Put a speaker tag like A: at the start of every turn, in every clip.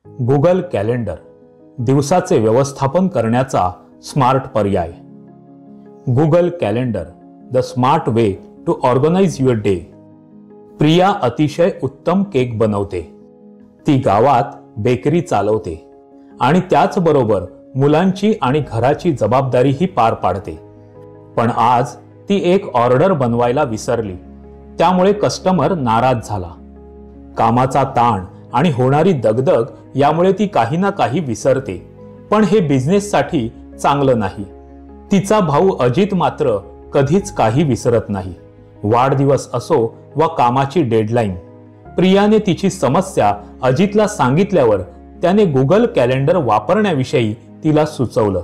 A: Google calendar दिवसाचे व्यवस्थापन करण्याचा स्मार्ट पर्याय। Google calendar the smart way to organize your day. Priya अतिशय उत्तम केक बनवते। ती गावात बेकरी चालवते आणि त्याचबरोबर मुलांची आणि घराची जबाबदारीही पार पाडते। पण आज ती एक ऑर्डर बनवायला विसरली, त्यामुळे कस्टमर नाराज झाला। कामाचा ताण आणि होणारी दगदग यामुळे ती काही ना काही विसरते, पण हे बिझनेससाठी चांगलं नाही। तिचा भाऊ अजित मात्र कधीच काही विसरत नाही। वाढदिवस असो वा कामाची डेडलाईन, प्रियाने तिची समस्या अजितला सांगितल्यावर त्याने गुगल कॅलेंडर वापरण्याविषयी तिला सुचवलं।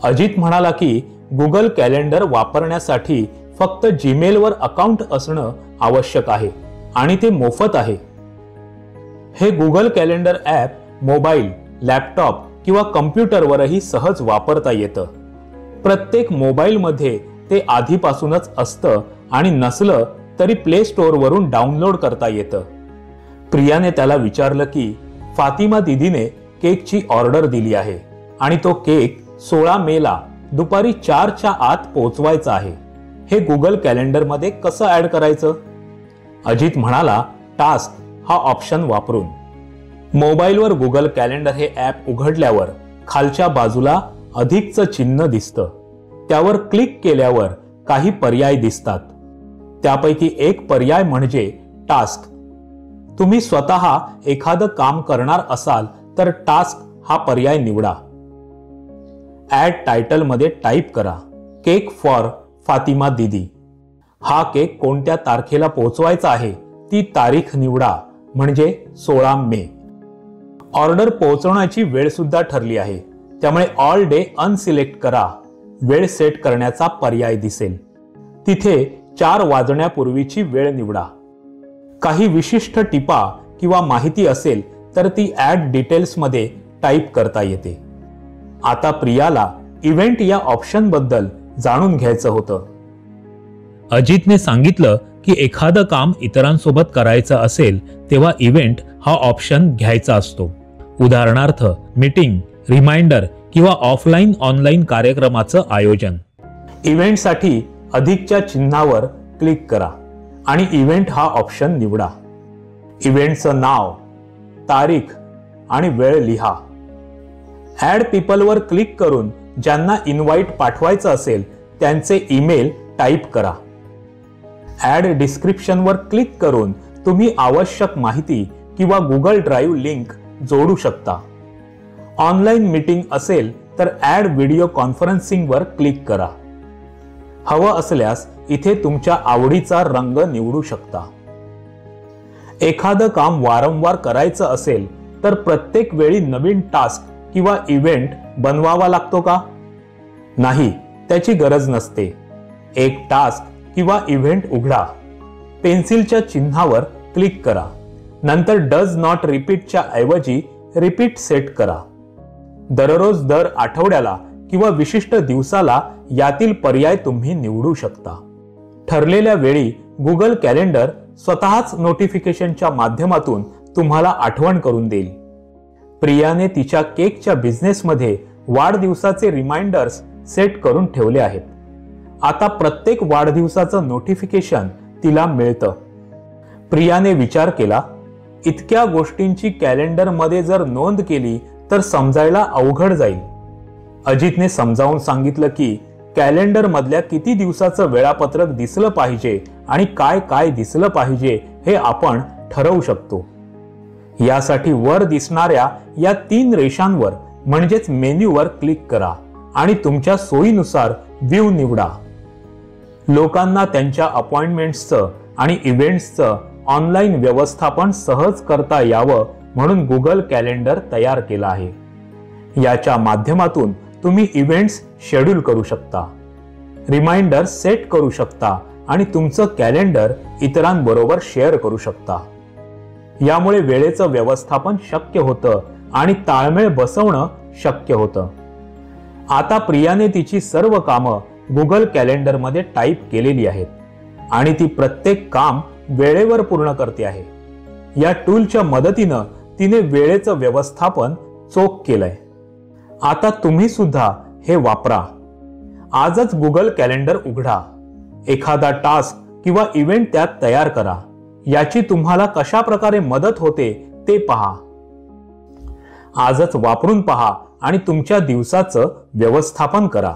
A: अजित म्हणाला की गुगल कॅलेंडर वापरण्यासाठी फक्त जीमेलवर अकाउंट असणं आवश्यक आहे आणि ते मोफत आहे। हे Google calendar app mobile, laptop किंवा कम्प्युटरवरही सहज वापरता येतं। प्रत्येक मोबाईलमध्ये ते आधीपासूनच असतं आणि नसलं तरी प्ले स्टोअरवरून डाउनलोड करता येतं। प्रियाने त्याला विचारलं की फातिमा दीदीने केकची ऑर्डर दिली आहे आणि तो केक 16 मेला दुपारी 4च्या आत पोहोचवायचा आहे। हे गुगल कॅलेंडरमध्ये कसं ॲड करायचं? अजित म्हणाला, टास्क हा ऑप्शन वापरून। मोबाईलवर गुगल कॅलेंडर हे ॲप उघडल्यावर खालच्या बाजूला अधिकचं चिन्ह दिसतं। त्यावर क्लिक केल्यावर काही पर्याय दिसतात। त्यापैकी एक पर्याय म्हणजे टास्क। तुम्ही स्वतः एखादं काम करणार असाल तर टास्क हा पर्याय निवडा। ॲड टायटल मध्ये टाईप करा, केक फॉर फातिमा दीदी। हा केक कोणत्या तारखेला पोहोचवायचा आहे ती तारीख निवडा, म्हणजे 16 मे। ऑर्डर पोहोचवण्याची वेळ सुद्धा ठरली आहे, त्यामुळे ऑल डे अनसिलेक्ट करा। वेळ सेट करण्याचा पर्याय दिसेल। तिथे 4 वाजण्यापूर्वीची वेळ निवडा। काही विशिष्ट टिपा किंवा माहिती असेल तर ती ॲड डिटेल्स मध्ये टाईप करता येते। आता प्रियाला इव्हेंट या ऑप्शन बद्दल जाणून घ्यायचं होतं। अजितने सांगितलं की एखादं काम इतरांसोबत करायचं असेल तेव्हा इव्हेंट हा ऑप्शन घ्यायचा असतो। उदाहरणार्थ मीटिंग, रिमाइंडर किंवा ऑफलाईन ऑनलाईन कार्यक्रमाचं आयोजन। इव्हेंटसाठी अधिकच्या चिन्हावर क्लिक करा आणि इव्हेंट हा ऑप्शन निवडा। इव्हेंटचं नाव, तारीख आणि वेळ लिहा। ॲड पीपलवर क्लिक करून ज्यांना इन्व्हाइट पाठवायचं असेल त्यांचे ईमेल टाईप करा। ॲड डिस्क्रिप्शनवर क्लिक करून तुम्ही आवश्यक माहिती किंवा गुगल ड्राईव्ह लिंक जोडू शकता। ऑनलाईन मीटिंग असेल तर ॲड व्हिडिओ कॉन्फरन्सिंगवर क्लिक करा। हवं असल्यास इथे तुमच्या आवडीचा रंग निवडू शकता। एखादं काम वारंवार करायचं असेल तर प्रत्येक वेळी नवीन टास्क किंवा इव्हेंट बनवावा लागतो का? नाही, त्याची गरज नसते। एक टास्क किंवा इव्हेंट उघडा, पेन्सिलच्या चिन्हावर क्लिक करा, नंतर डज नॉट रिपीटच्या ऐवजी रिपीट सेट करा। दररोज, दर आठवड्याला किंवा विशिष्ट दिवसाला यातील पर्याय तुम्ही निवडू शकता। ठरलेल्या वेळी गुगल कॅलेंडर स्वतःच नोटिफिकेशनच्या माध्यमातून तुम्हाला आठवण करून देईल। प्रियाने तिच्या केकच्या बिझनेसमध्ये वाढदिवसाचे रिमाइंडर्स सेट करून ठेवले आहेत। आता प्रत्येक वाढदिवसाचं नोटिफिकेशन तिला मिळतं। प्रियाने विचार केला, इतक्या गोष्टींची कॅलेंडरमध्ये जर नोंद केली तर समजायला अवघड जाईल। अजितने समजावून सांगितलं की कॅलेंडर मधल्या किती दिवसाचं वेळापत्रक दिसलं पाहिजे आणि काय काय दिसलं पाहिजे हे आपण ठरवू शकतो। यासाठी वर दिसणाऱ्या या 3 रेषांवर म्हणजेच मेन्यूवर क्लिक करा आणि तुमच्या सोयीनुसार व्ह्यू निवडा। लोकांना त्यांच्या अपॉइंटमेंट्सचं आणि इव्हेंट्सचं ऑनलाईन व्यवस्थापन सहज करता यावं म्हणून गुगल कॅलेंडर तयार केलं आहे। याच्या माध्यमातून तुम्ही इव्हेंट्स शेड्यूल करू शकता, रिमाइंडर सेट करू शकता आणि तुमचं कॅलेंडर इतरांबरोबर शेअर करू शकता। यामुळे वेळेचं व्यवस्थापन शक्य होतं आणि ताळमेळ बसवणं शक्य होतं। आता प्रियाने तिची सर्व कामं गुगल कॅलेंडरमध्ये टाईप केलेली आहेत आणि ती प्रत्येक काम वेळेवर पूर्ण करते आहे। या टूलच्या मदतीनं तिने वेळेचं व्यवस्थापन चोख केलंय. आता तुम्ही सुद्धा हे वापरा. आजच गुगल कॅलेंडर उघडा. एखादा टास्क किंवा इव्हेंट त्यात तयार करा. याची तुम्हाला कशा प्रकारे मदत होते ते पहा. आजच वापरून पहा आणि तुमच्या दिवसाचं व्यवस्थापन करा.